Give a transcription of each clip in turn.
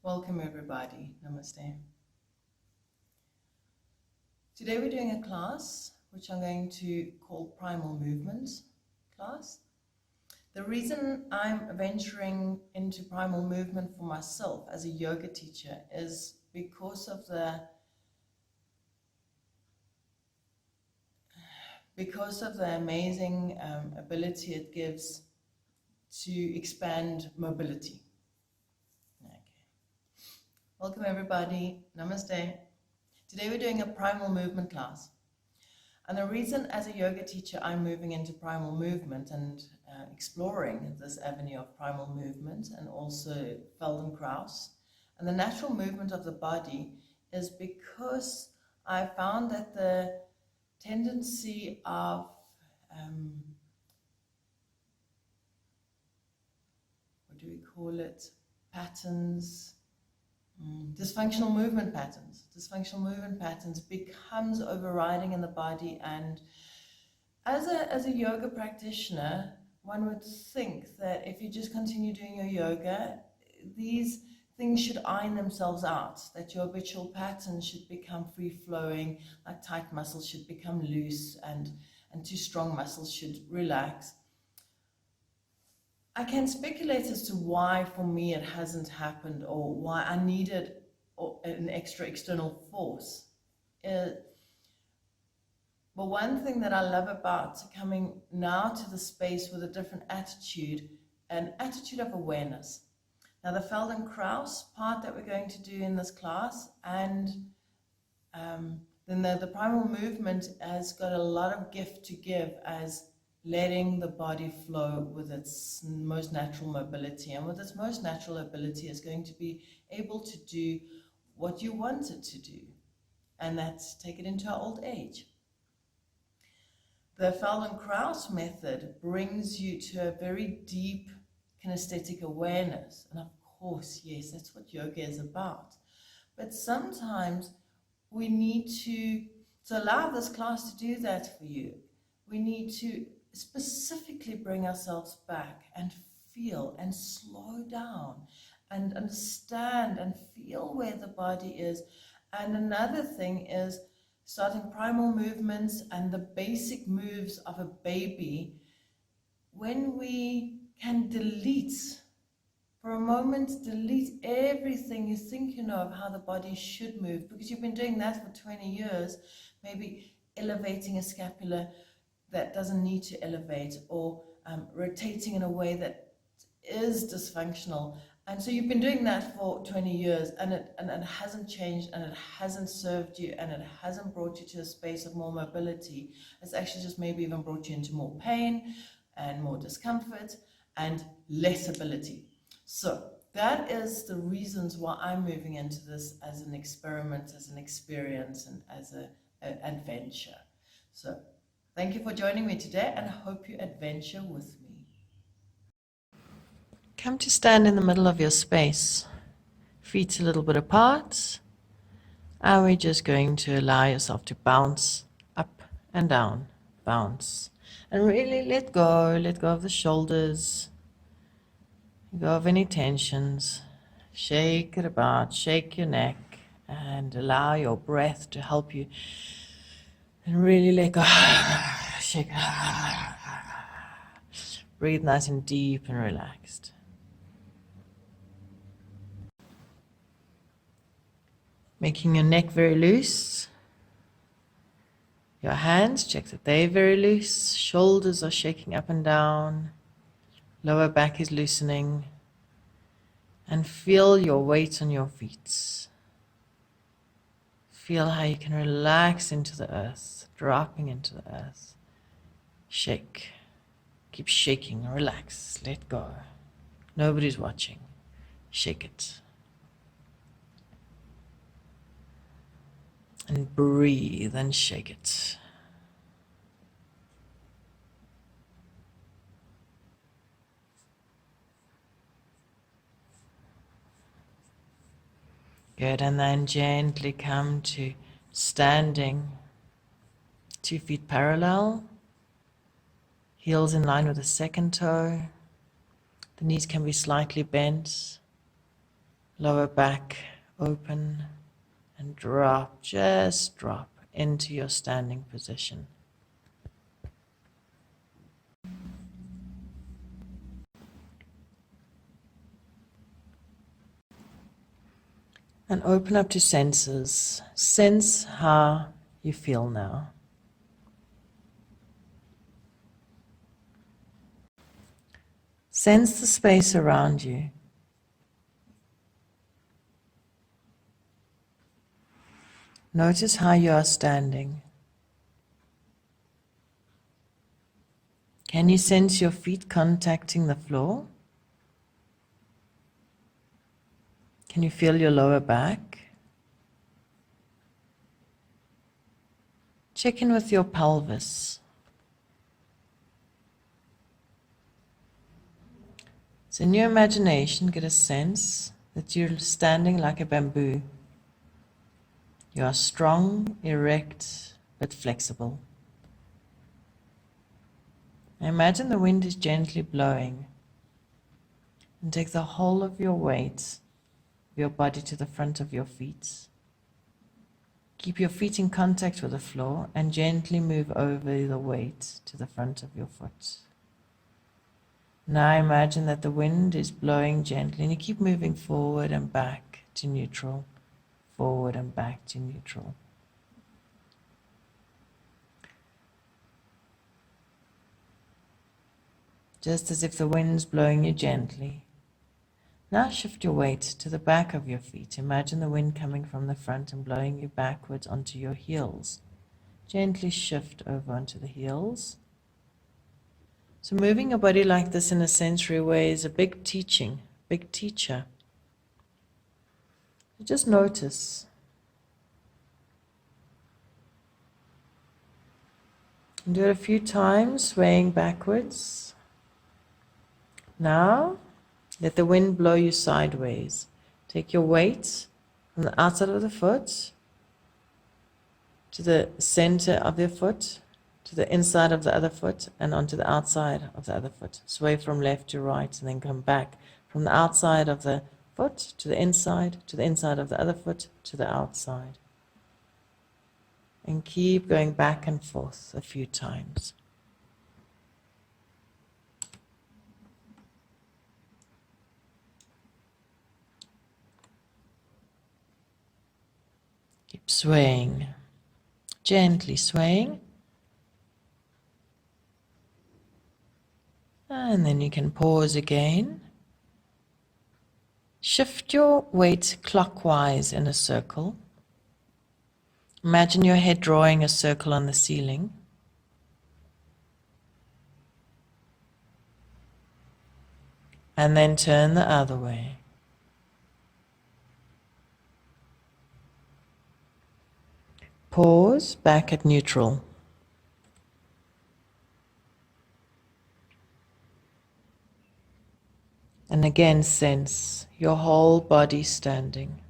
Welcome everybody, namaste. Today we're doing a class which I'm going to call Primal Movement class. The reason I'm venturing into Primal Movement for myself as a yoga teacher is because of the amazing ability it gives to expand mobility. Welcome everybody, namaste. Today we're doing a primal movement class. And the reason as a yoga teacher I'm moving into primal movement and exploring this avenue of primal movement and also Feldenkrais and the natural movement of the body is because I found that the tendency of what do we call it? Patterns. Dysfunctional movement patterns becomes overriding in the body, and as a yoga practitioner, one would think that if you just continue doing your yoga, these things should iron themselves out, that your habitual patterns should become free-flowing, like tight muscles should become loose and too strong muscles should relax. I can speculate as to why for me it hasn't happened or why I needed an extra external force. But one thing that I love about coming now to the space with a different attitude, an attitude of awareness. Now the Feldenkrais part that we're going to do in this class, and then the primal movement has got a lot of gift to give as letting the body flow with its most natural mobility, and with its most natural ability is going to be able to do what you want it to do, and that's take it into our old age. The Feldenkrais method brings you to a very deep kinesthetic awareness, and of course, yes, that's what yoga is about. But sometimes we need to allow this class to do that for you. We need to specifically bring ourselves back and feel and slow down and understand and feel where the body is. And another thing is starting primal movements and the basic moves of a baby. When we can delete, for a moment, delete everything you think you know of how the body should move, because you've been doing that for 20 years, maybe elevating a scapula that doesn't need to elevate, or rotating in a way that is dysfunctional. And so you've been doing that for 20 years and it hasn't changed, and it hasn't served you, and it hasn't brought you to a space of more mobility. It's actually just maybe even brought you into more pain and more discomfort and less ability. So that is the reasons why I'm moving into this as an experiment, as an experience, and as an adventure. So thank you for joining me today, and I hope you adventure with me. Come to stand in the middle of your space, feet a little bit apart, and we're just going to allow yourself to bounce up and down, bounce, and really let go of the shoulders, let go of any tensions, shake it about, shake your neck, and allow your breath to help you, and really let go, shake, breathe nice and deep and relaxed. Making your neck very loose. Your hands, check that they're very loose. Shoulders are shaking up and down. Lower back is loosening. And feel your weight on your feet. Feel how you can relax into the earth, dropping into the earth. Shake. Keep shaking, relax, let go. Nobody's watching. Shake it. And breathe and shake it. Good, and then gently come to standing. 2 feet parallel. Heels in line with the second toe. The knees can be slightly bent. Lower back open and drop, just drop into your standing position. And open up to senses. Sense how you feel now. Sense the space around you. Notice how you are standing. Can you sense your feet contacting the floor? Can you feel your lower back? Check in with your pelvis. So in your imagination, get a sense that you're standing like a bamboo. You are strong, erect, but flexible. Now imagine the wind is gently blowing, and take the whole of your weight of your body to the front of your feet. Keep your feet in contact with the floor and gently move over the weight to the front of your foot. Now imagine that the wind is blowing gently and you keep moving forward and back to neutral, forward and back to neutral. Just as if the wind's blowing you gently. Now shift your weight to the back of your feet. Imagine the wind coming from the front and blowing you backwards onto your heels. Gently shift over onto the heels. So moving your body like this in a sensory way is a big teaching, big teacher. Just notice. And do it a few times, swaying backwards. Now, let the wind blow you sideways. Take your weight from the outside of the foot to the center of your foot, to the inside of the other foot, and onto the outside of the other foot. Sway from left to right, and then come back from the outside of the foot to the inside of the other foot, to the outside. And keep going back and forth a few times. Keep swaying, gently swaying. And then you can pause again. Shift your weight clockwise in a circle. Imagine your head drawing a circle on the ceiling. And then turn the other way. Pause, back at neutral. And again, sense your whole body standing.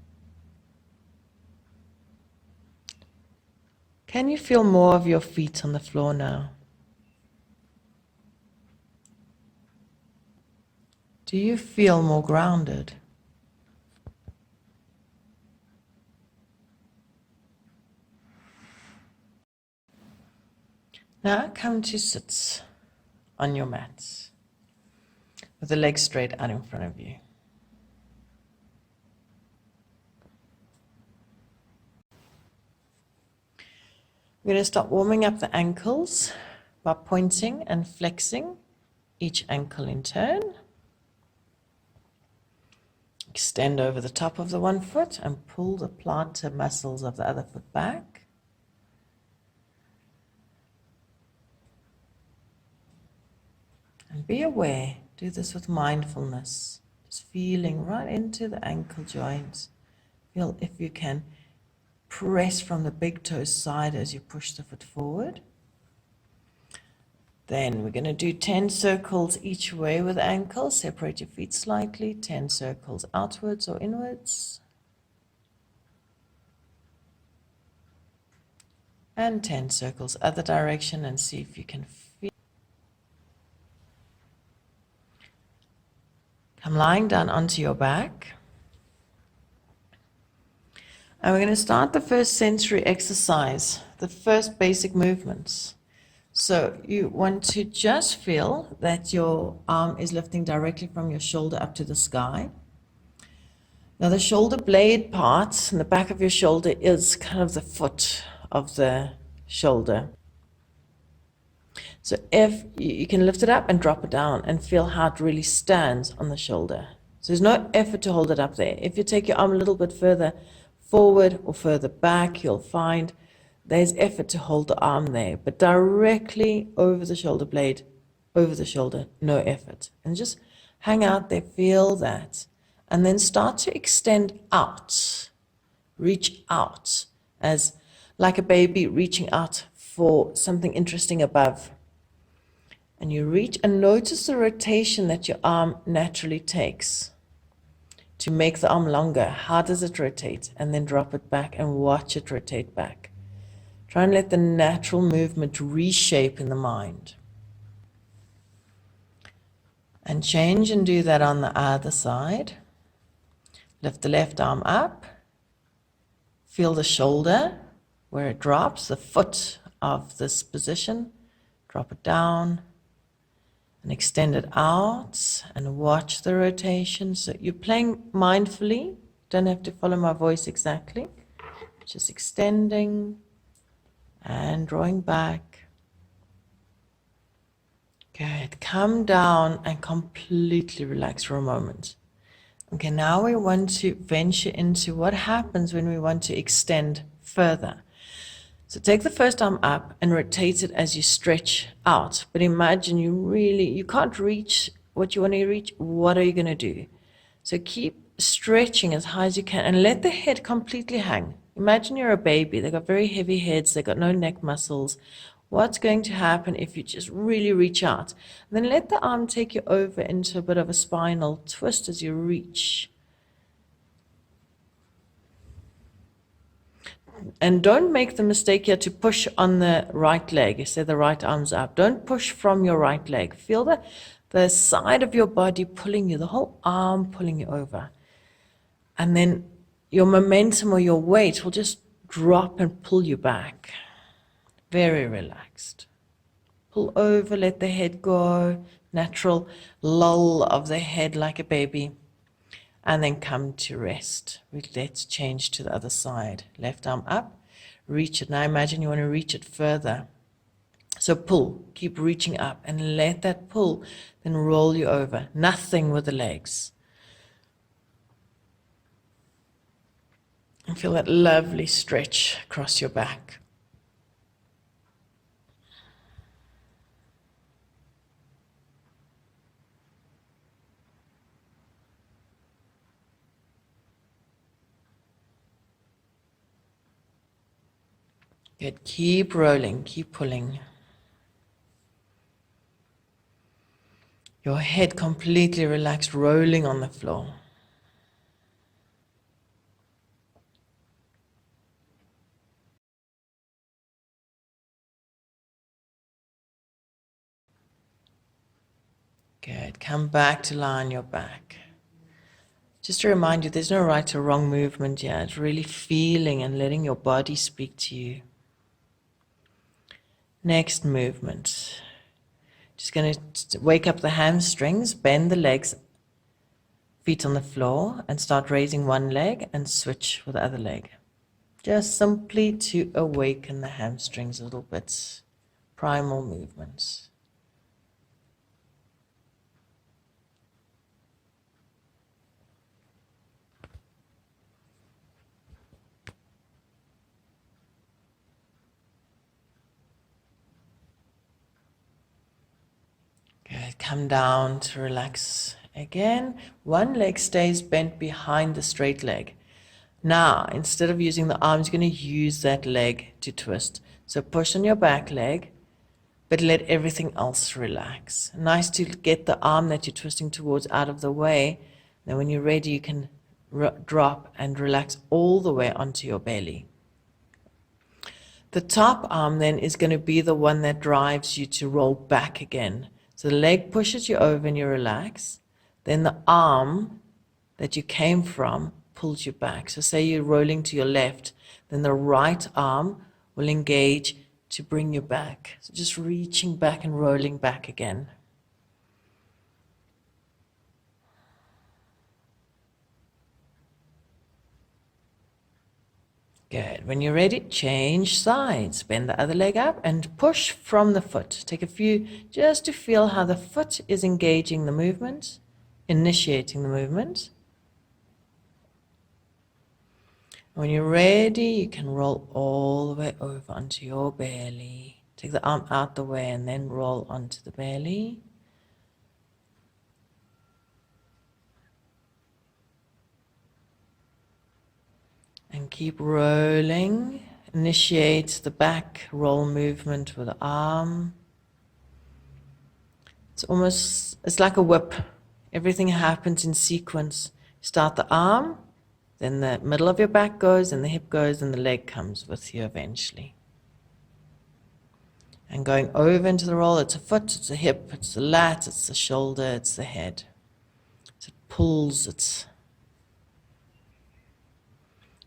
Can you feel more of your feet on the floor now? Do you feel more grounded? Now come to sit on your mat with the legs straight out in front of you. We're going to start warming up the ankles by pointing and flexing each ankle in turn. Extend over the top of the one foot and pull the plantar muscles of the other foot back. And be aware, do this with mindfulness, just feeling right into the ankle joints. Feel if you can press from the big toe side as you push the foot forward. Then we're going to do 10 circles each way with the ankles. Separate your feet slightly, 10 circles outwards or inwards. And 10 circles other direction, and see if you can feel. Come lying down onto your back. And we're going to start the first sensory exercise, the first basic movements. So you want to just feel that your arm is lifting directly from your shoulder up to the sky. Now the shoulder blade part in the back of your shoulder is kind of the foot of the shoulder. So if you can lift it up and drop it down and feel how it really stands on the shoulder. So there's no effort to hold it up there. If you take your arm a little bit further forward or further back, you'll find there's effort to hold the arm there, but directly over the shoulder blade, over the shoulder, no effort. And just hang out there, feel that. And then start to extend out, reach out, as like a baby reaching out for something interesting above. And you reach and notice the rotation that your arm naturally takes. To make the arm longer, how does it rotate? And then drop it back and watch it rotate back. Try and let the natural movement reshape in the mind. And change and do that on the other side. Lift the left arm up. Feel the shoulder where it drops, the foot of this position. Drop it down. And extend it out and watch the rotation. So you're playing mindfully. Don't have to follow my voice exactly. Just extending and drawing back. Good. Come down and completely relax for a moment. Okay, now we want to venture into what happens when we want to extend further. So take the first arm up and rotate it as you stretch out. But imagine you can't reach what you want to reach. What are you going to do? So keep stretching as high as you can and let the head completely hang. Imagine you're a baby. They've got very heavy heads. They've got no neck muscles. What's going to happen if you just really reach out? And then let the arm take you over into a bit of a spinal twist as you reach. And don't make the mistake here to push on the right leg. So the right arm's up. Don't push from your right leg. Feel the side of your body pulling you, the whole arm pulling you over. And then your momentum or your weight will just drop and pull you back. Very relaxed. Pull over, let the head go. Natural lull of the head like a baby. And then come to rest. Let's change to the other side. Left arm up, reach it. Now imagine you want to reach it further. So pull, keep reaching up and let that pull then roll you over. Nothing with the legs. And feel that lovely stretch across your back. Good. Keep rolling, keep pulling. Your head completely relaxed, rolling on the floor. Good. Come back to lie on your back. Just to remind you, there's no right or wrong movement here. It's really feeling and letting your body speak to you. Next movement. Just going to wake up the hamstrings, bend the legs, feet on the floor, and start raising one leg and switch with the other leg. Just simply to awaken the hamstrings a little bit. Primal movements. Good. Come down to relax again. One leg stays bent behind the straight leg. Now, instead of using the arms, you're going to use that leg to twist. So push on your back leg, but let everything else relax. Nice to get the arm that you're twisting towards out of the way. Then when you're ready, you can drop and relax all the way onto your belly. The top arm then is going to be the one that drives you to roll back again. So the leg pushes you over and you relax. Then the arm that you came from pulls you back. So say you're rolling to your left, then the right arm will engage to bring you back. So just reaching back and rolling back again. Good. When you're ready, change sides. Bend the other leg up and push from the foot. Take a few just to feel how the foot is engaging the movement, initiating the movement. When you're ready, you can roll all the way over onto your belly. Take the arm out the way and then roll onto the belly. And keep rolling. Initiate the back roll movement with the arm. It's like a whip. Everything happens in sequence. Start the arm, then the middle of your back goes, and the hip goes, and the leg comes with you eventually. And going over into the roll, it's a foot, it's a hip, it's the lat, it's the shoulder, it's the head. So it pulls, it's...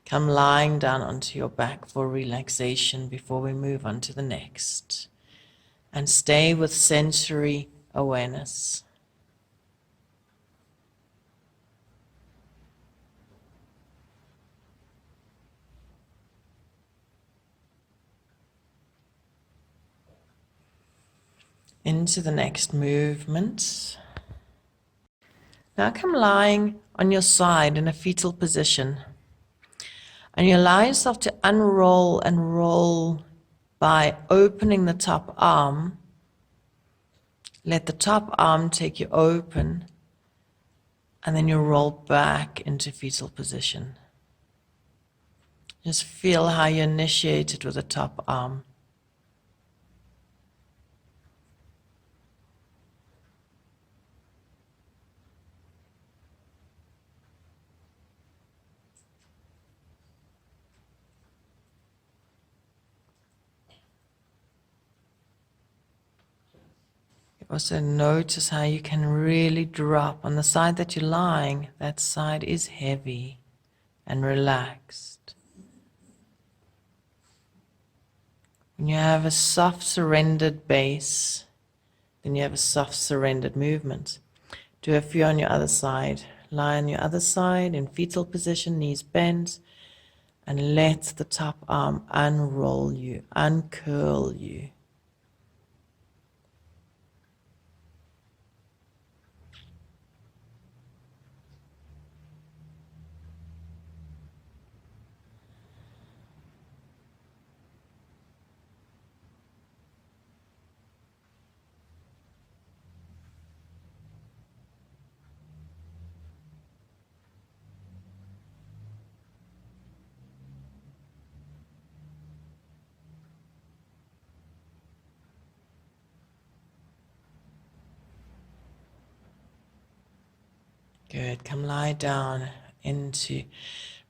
Come lying down onto your back for relaxation before we move on to the next. And stay with sensory awareness. Into the next movement. Now come lying on your side in a fetal position. And you allow yourself to unroll and roll by opening the top arm. Let the top arm take you open, and then you roll back into fetal position. Just feel how you initiate it with the top arm. Also notice how you can really drop on the side that you're lying. That side is heavy and relaxed. When you have a soft surrendered base, then you have a soft surrendered movement. Do a few on your other side. Lie on your other side in fetal position, knees bent, and let the top arm unroll you, uncurl you. Good. Come lie down into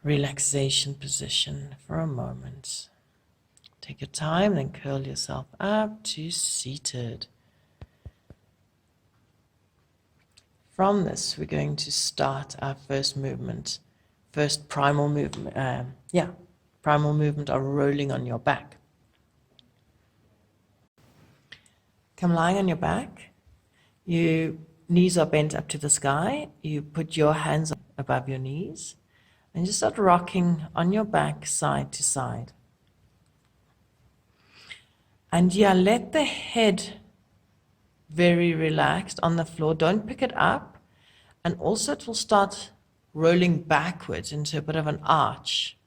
relaxation position for a moment. Take your time, then curl yourself up to seated. From this, we're going to start our first movement. First primal movement. Primal movement are rolling on your back. Come lying on your back. Your knees are bent up to the sky. You put your hands above your knees and you start rocking on your back side to side. And let the head very relaxed on the floor. Don't pick it up. And also it will start rolling backwards into a bit of an arch.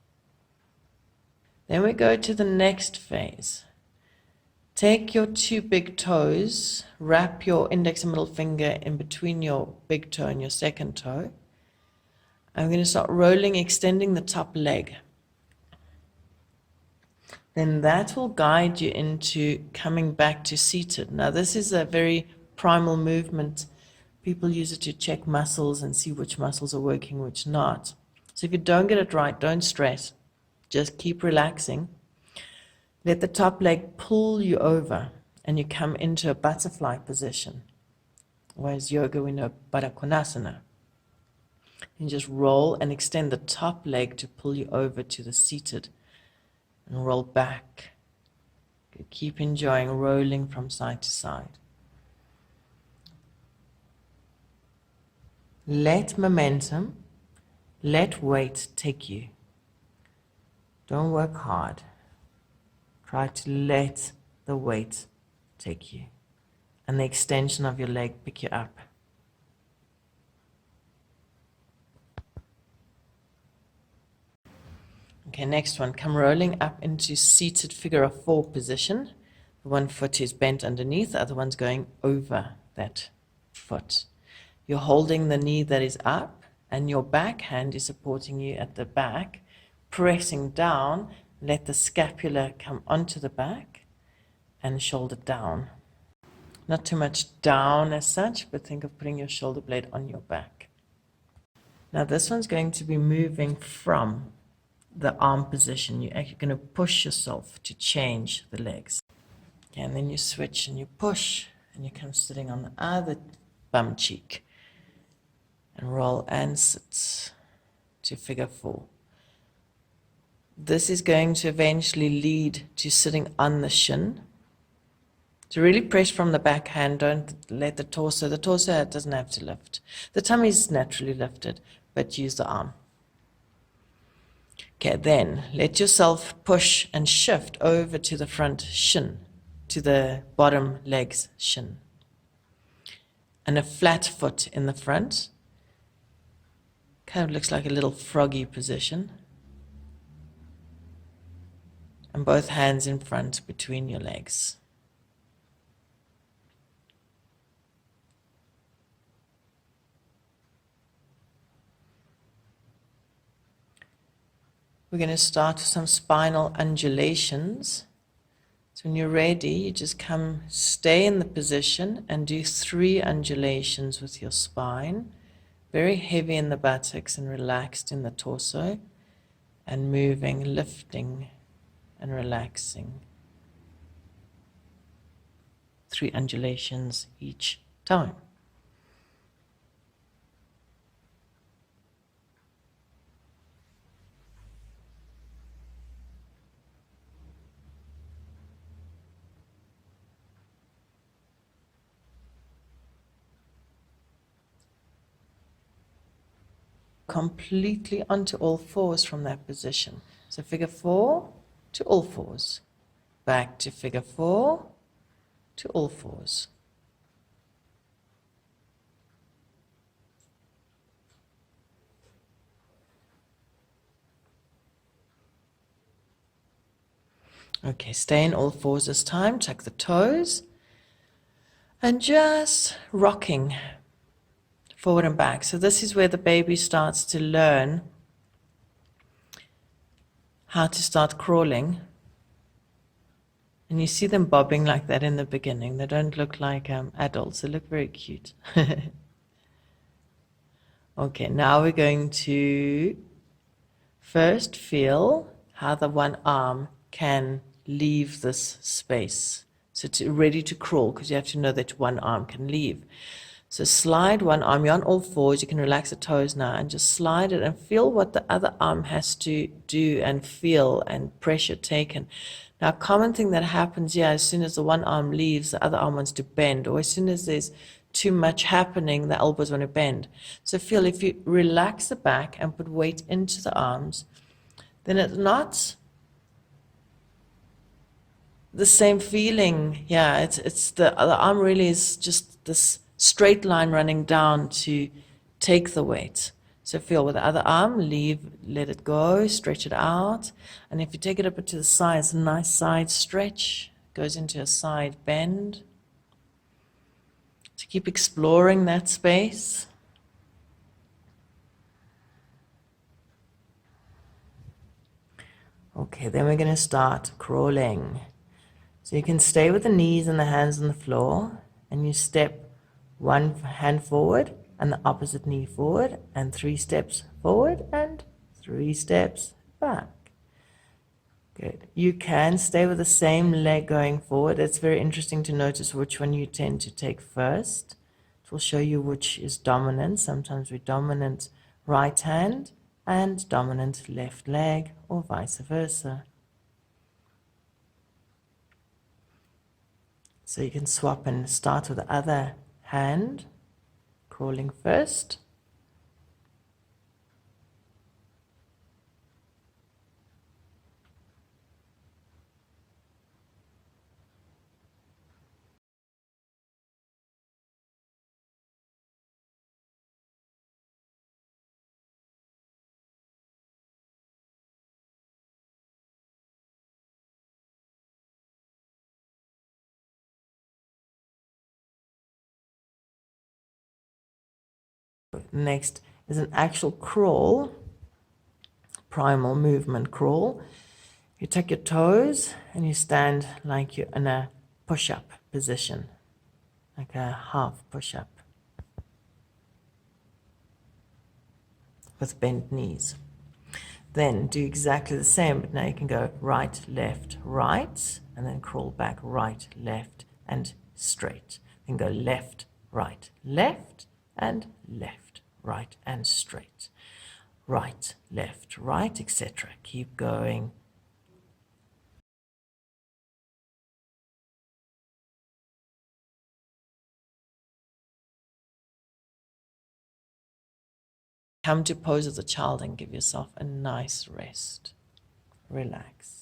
Then we go to the next phase. Take your two big toes, wrap your index and middle finger in between your big toe and your second toe. I'm going to start rolling, extending the top leg. Then that will guide you into coming back to seated. Now this is a very primal movement. People use it to check muscles and see which muscles are working, which not. So if you don't get it right, don't stress. Just keep relaxing. Let the top leg pull you over and you come into a butterfly position. Whereas yoga, we know Baddha Konasana. You just roll and extend the top leg to pull you over to the seated and roll back. Keep enjoying rolling from side to side. Let momentum, let weight take you. Don't work hard. Try to let the weight take you and the extension of your leg pick you up. Okay, next one. Come rolling up into seated figure of 4 position. The one foot is bent underneath, the other one's going over that foot. You're holding the knee that is up, and your back hand is supporting you at the back, pressing down. Let the scapula come onto the back and shoulder down. Not too much down as such, but think of putting your shoulder blade on your back. Now this one's going to be moving from the arm position. You're actually going to push yourself to change the legs. Okay, and then you switch and you push and you come sitting on the other bum cheek and roll and sit to figure 4. This is going to eventually lead to sitting on the shin. So really press from the back hand, don't let the torso doesn't have to lift. The tummy is naturally lifted, but use the arm. Okay, then let yourself push and shift over to the front shin, to the bottom leg's shin. And a flat foot in the front. Kind of looks like a little froggy position. And both hands in front between your legs. We're going to start with some spinal undulations. So when you're ready, you just stay in the position and do 3 undulations with your spine. Very heavy in the buttocks and relaxed in the torso. And moving, lifting and relaxing. 3 undulations each time. Completely onto all 4s from that position. So figure 4 to all 4s. Back to figure 4 to all 4s. Okay, stay in all 4s this time. Tuck the toes. And just rocking forward and back. So this is where the baby starts to learn how to start crawling. And you see them bobbing like that in the beginning. They don't look like adults. They look very cute. Okay, now we're going to first feel how the one arm can leave this space. So it's ready to crawl, because you have to know that one arm can leave. So slide one arm, you're on all 4s, you can relax the toes now and just slide it and feel what the other arm has to do and feel and pressure taken. Now, a common thing that happens here, as soon as the one arm leaves, the other arm wants to bend, or as soon as there's too much happening, the elbows want to bend. So feel if you relax the back and put weight into the arms, then it's not the same feeling. Yeah, it's the arm really is just this straight line running down to take the weight. So feel with the other arm, let it go, stretch it out. And if you take it up to the side, it's a nice side stretch, goes into a side bend. So keep exploring that space. Okay, then we're going to start crawling. So you can stay with the knees and the hands on the floor, and you step one hand forward and the opposite knee forward, and 3 steps forward and 3 steps back. Good. You can stay with the same leg going forward. It's very interesting to notice which one you tend to take first. It will show you which is dominant. Sometimes we're dominant right hand and dominant left leg, or vice versa. So you can swap and start with the other hand, crawling first. Next is an actual crawl, primal movement crawl. You tuck your toes and you stand like you're in a push-up position, like a half push-up with bent knees. Then do exactly the same, but now you can go right, left, right, and then crawl back right, left, and straight. Then go left, right, left, and left, right, and straight. Right, left, right, etc. Keep going. Come to pose as a child and give yourself a nice rest. Relax.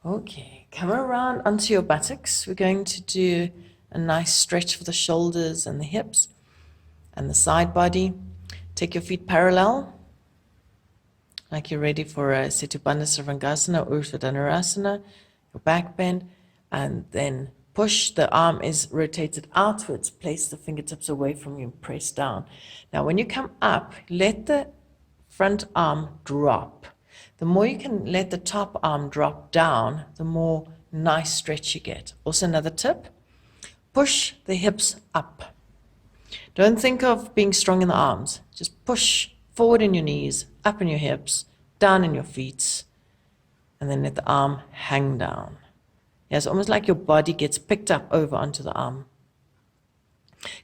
Okay, come around onto your buttocks. We're going to do a nice stretch for the shoulders and the hips and the side body. Take your feet parallel, like you're ready for a Setubandha Sarvangasana or Urdhva Dhanurasana, your back bend, and then push. The arm is rotated outwards. Place the fingertips away from you, press down. Now, when you come up, let the front arm drop. The more you can let the top arm drop down, the more nice stretch you get. Also, another tip, push the hips up. Don't think of being strong in the arms. Just push forward in your knees, up in your hips, down in your feet, and then let the arm hang down. Yeah, it's almost like your body gets picked up over onto the arm.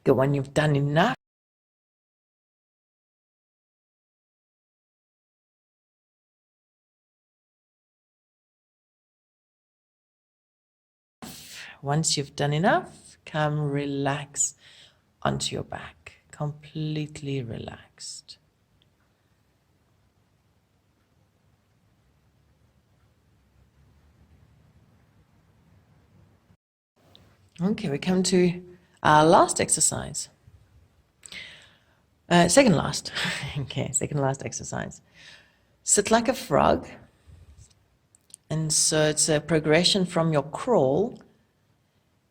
Good, when you've done enough, once you've done enough, come relax onto your back, completely relaxed. Okay, we come to our last exercise. Second last. Okay, second last exercise. Sit like a frog. And so it's a progression from your crawl.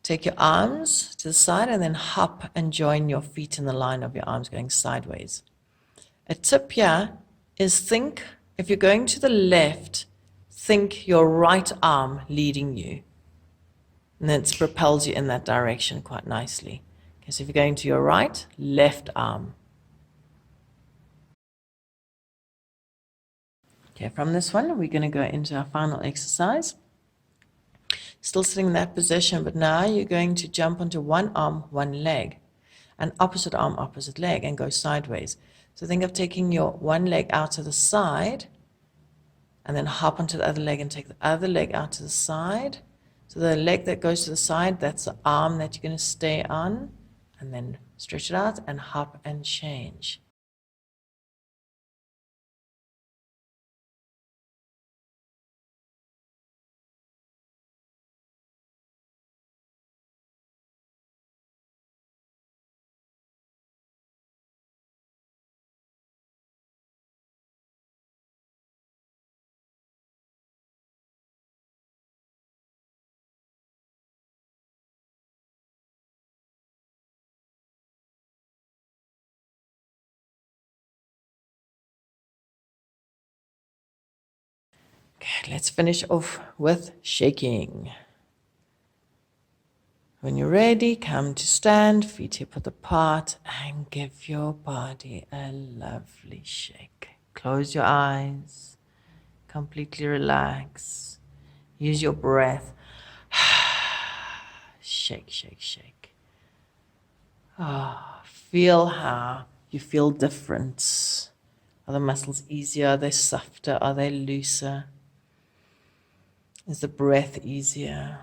Take your arms to the side and then hop and join your feet in the line of your arms going sideways. A tip here is think, if you're going to the left, think your right arm leading you. And then it propels you in that direction quite nicely. Okay, so if you're going to your right, left arm. Okay, from this one, we're going to go into our final exercise. Still sitting in that position, but now you're going to jump onto one arm, one leg, and opposite arm, opposite leg, and go sideways. So think of taking your one leg out to the side, and then hop onto the other leg and take the other leg out to the side. So the leg that goes to the side, that's the arm that you're going to stay on, and then stretch it out and hop and change. Okay, let's finish off with shaking. When you're ready, come to stand, feet hip width apart, and give your body a lovely shake. Close your eyes, completely relax. Use your breath. Shake, shake, shake. Feel how you feel different. Are the muscles easier? Are they softer? Are they looser? Is the breath easier?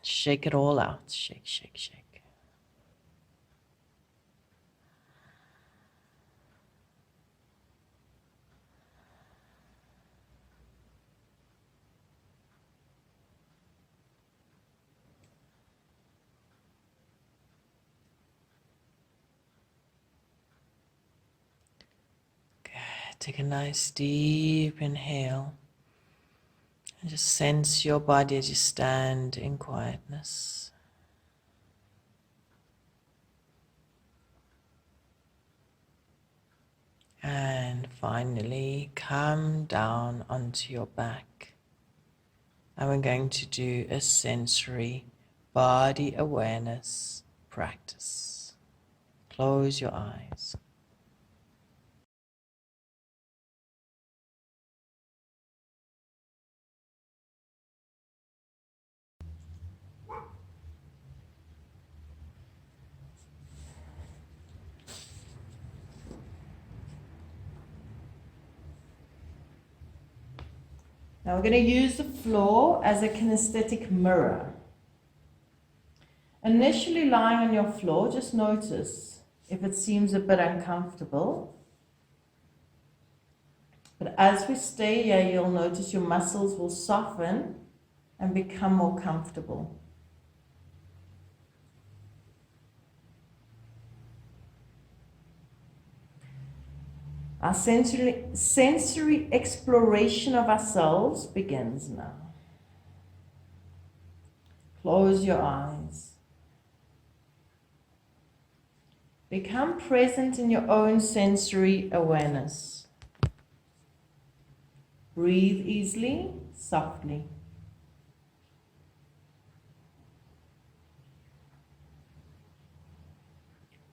Shake it all out. Shake, shake, shake. Good. Take a nice deep inhale. And just sense your body as you stand in quietness. And finally, come down onto your back. And we're going to do a sensory body awareness practice. Close your eyes. Now we're going to use the floor as a kinesthetic mirror. Initially lying on your floor, just notice if it seems a bit uncomfortable. But as we stay here, you'll notice your muscles will soften and become more comfortable. Our sensory exploration of ourselves begins now. Close your eyes. Become present in your own sensory awareness. Breathe easily, softly.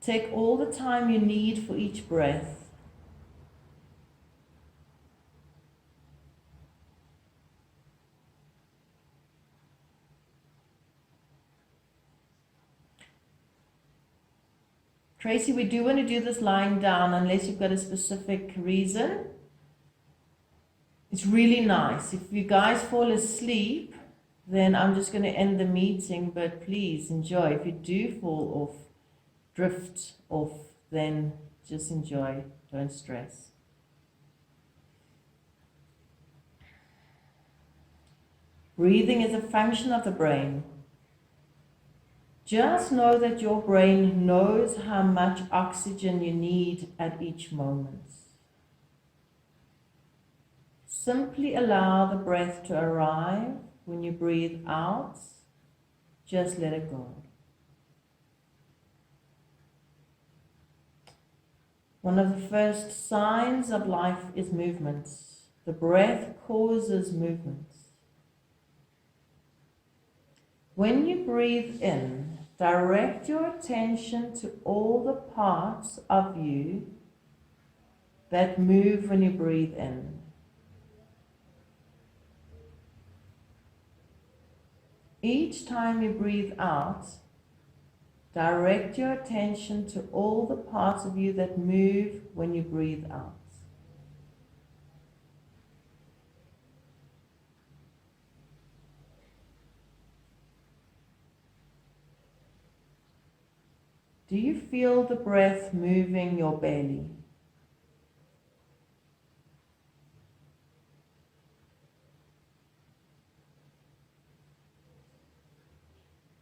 Take all the time you need for each breath. Tracy, we do want to do this lying down unless you've got a specific reason. It's really nice. If you guys fall asleep, then I'm just going to end the meeting, but please enjoy. If you do fall off, drift off, then just enjoy. Don't stress. Breathing is a function of the brain. Just know that your brain knows how much oxygen you need at each moment. Simply allow the breath to arrive. When you breathe out, just let it go. One of the first signs of life is movement. The breath causes movement. When you breathe in, direct your attention to all the parts of you that move when you breathe in. Each time you breathe out, direct your attention to all the parts of you that move when you breathe out. Do you feel the breath moving your belly?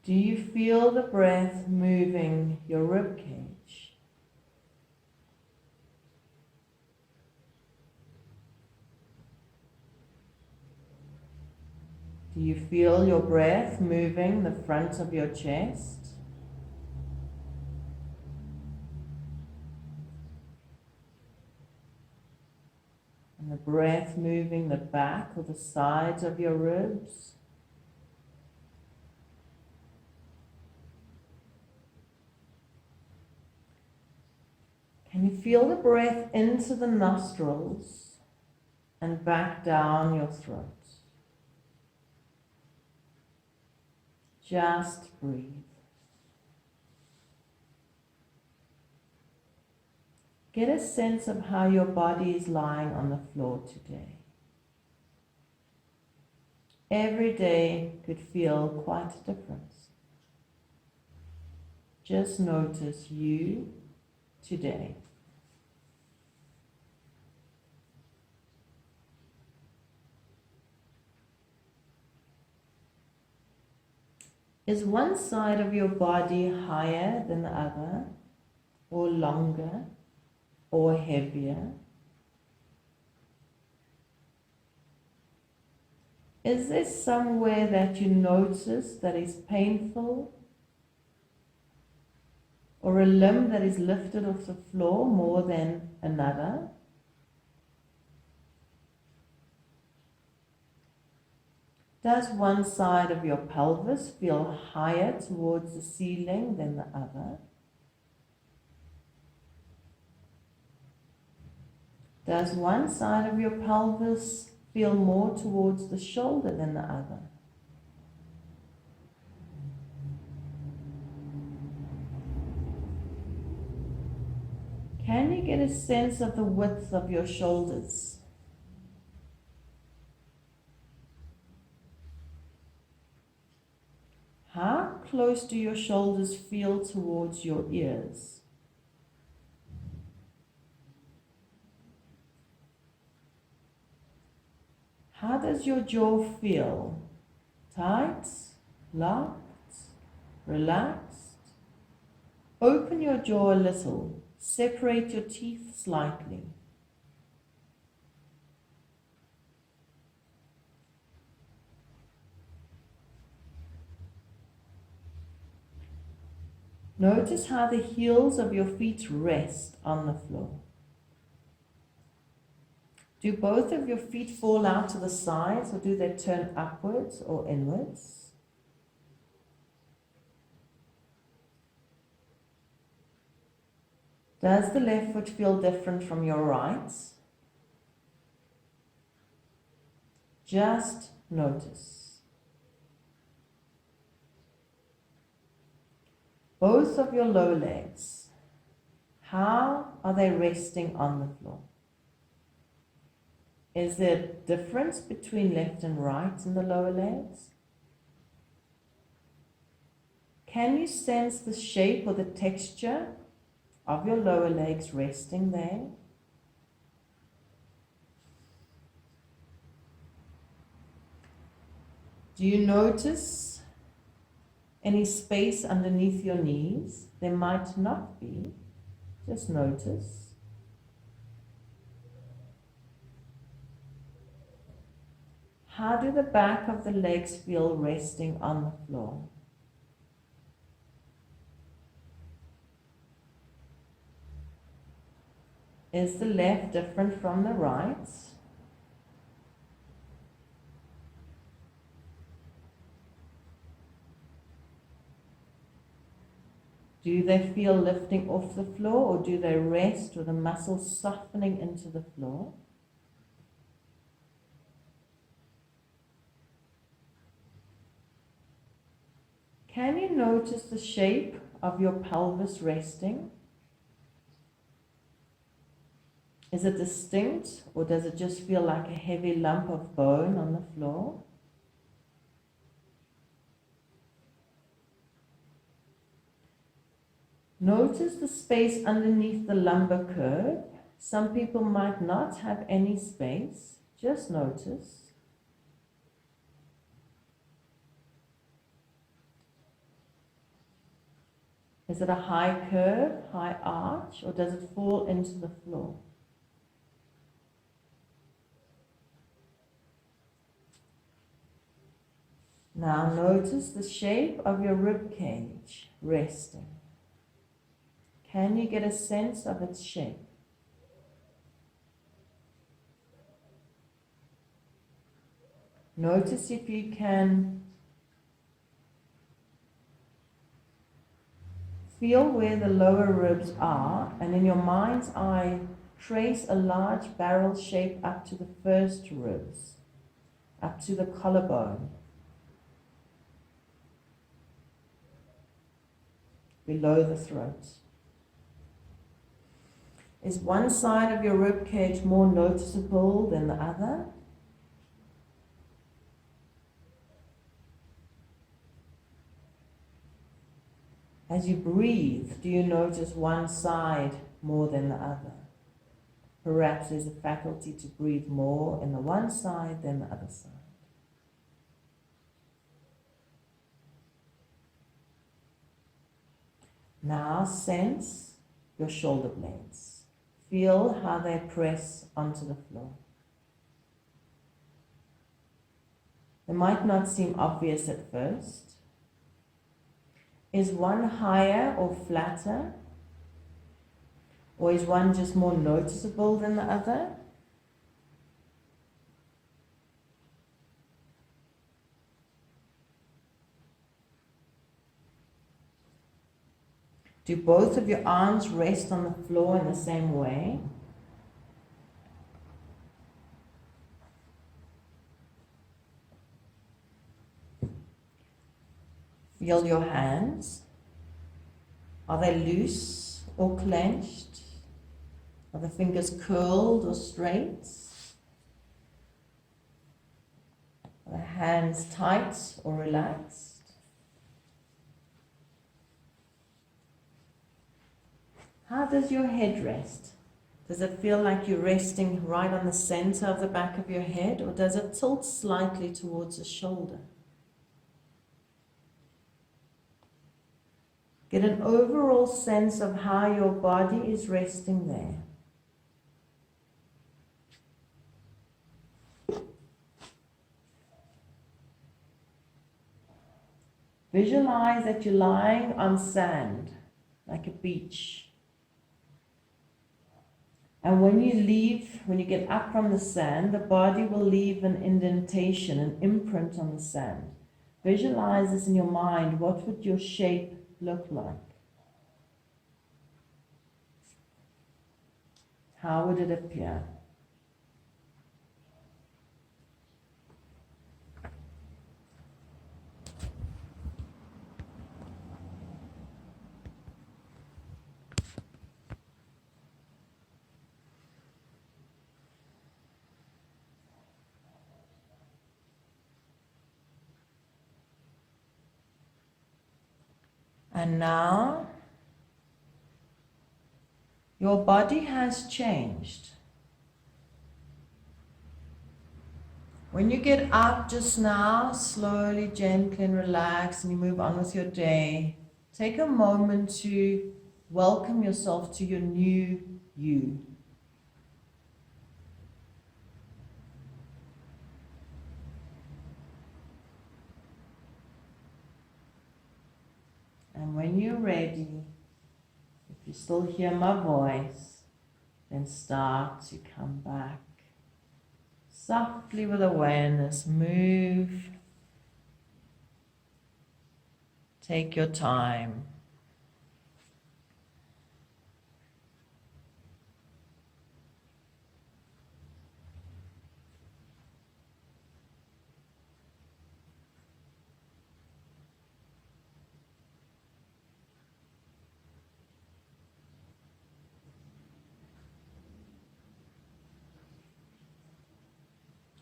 Do you feel the breath moving your rib cage? Do you feel your breath moving the front of your chest? And the breath moving the back or the sides of your ribs? Can you feel the breath into the nostrils and back down your throat? Just breathe. Get a sense of how your body is lying on the floor today. Every day could feel quite different. Just notice you today. Is one side of your body higher than the other, or longer, or heavier? Is there somewhere that you notice that is painful, or a limb that is lifted off the floor more than another? Does one side of your pelvis feel higher towards the ceiling than the other? Does one side of your pelvis feel more towards the shoulder than the other? Can you get a sense of the width of your shoulders? How close do your shoulders feel towards your ears? How does your jaw feel? Tight, locked, relaxed? Open your jaw a little. Separate your teeth slightly. Notice how the heels of your feet rest on the floor. Do both of your feet fall out to the sides, or do they turn upwards or inwards? Does the left foot feel different from your right? Just notice. Both of your lower legs, how are they resting on the floor? Is there a difference between left and right in the lower legs? Can you sense the shape or the texture of your lower legs resting there? Do you notice any space underneath your knees? There might not be. Just notice. How do the back of the legs feel resting on the floor? Is the left different from the right? Do they feel lifting off the floor, or do they rest with the muscles softening into the floor? Can you notice the shape of your pelvis resting? Is it distinct, or does it just feel like a heavy lump of bone on the floor? Notice the space underneath the lumbar curve. Some people might not have any space. Just notice. Is it a high curve, high arch, or does it fall into the floor? Now notice the shape of your rib cage resting. Can you get a sense of its shape? Notice if you can feel where the lower ribs are, and in your mind's eye, trace a large barrel shape up to the first ribs, up to the collarbone. below the throat. Is one side of your rib cage more noticeable than the other? As you breathe, do you notice one side more than the other? Perhaps there's a faculty to breathe more in the one side than the other side. Now sense your shoulder blades. Feel how they press onto the floor. They might not seem obvious at first. Is one higher or flatter? Or is one just more noticeable than the other? Do both of your arms rest on the floor in the same way? Feel your hands. Are they loose or clenched? Are the fingers curled or straight? Are the hands tight or relaxed? How does your head rest? Does it feel like you're resting right on the center of the back of your head, or does it tilt slightly towards the shoulder? Get an overall sense of how your body is resting there. Visualize that you're lying on sand, like a beach. And when you get up from the sand, the body will leave an indentation, an imprint on the sand. Visualize this in your mind. What would your shape look like? How would it appear? And now, your body has changed. When you get up just now, slowly, gently and relaxed, and you move on with your day, take a moment to welcome yourself to your new you. And when you're ready, if you still hear my voice, then start to come back. Softly with awareness, move. Take your time.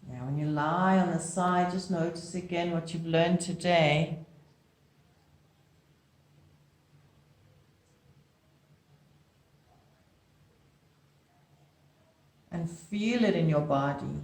Now when you lie on the side, just notice again what you've learned today. And feel it in your body.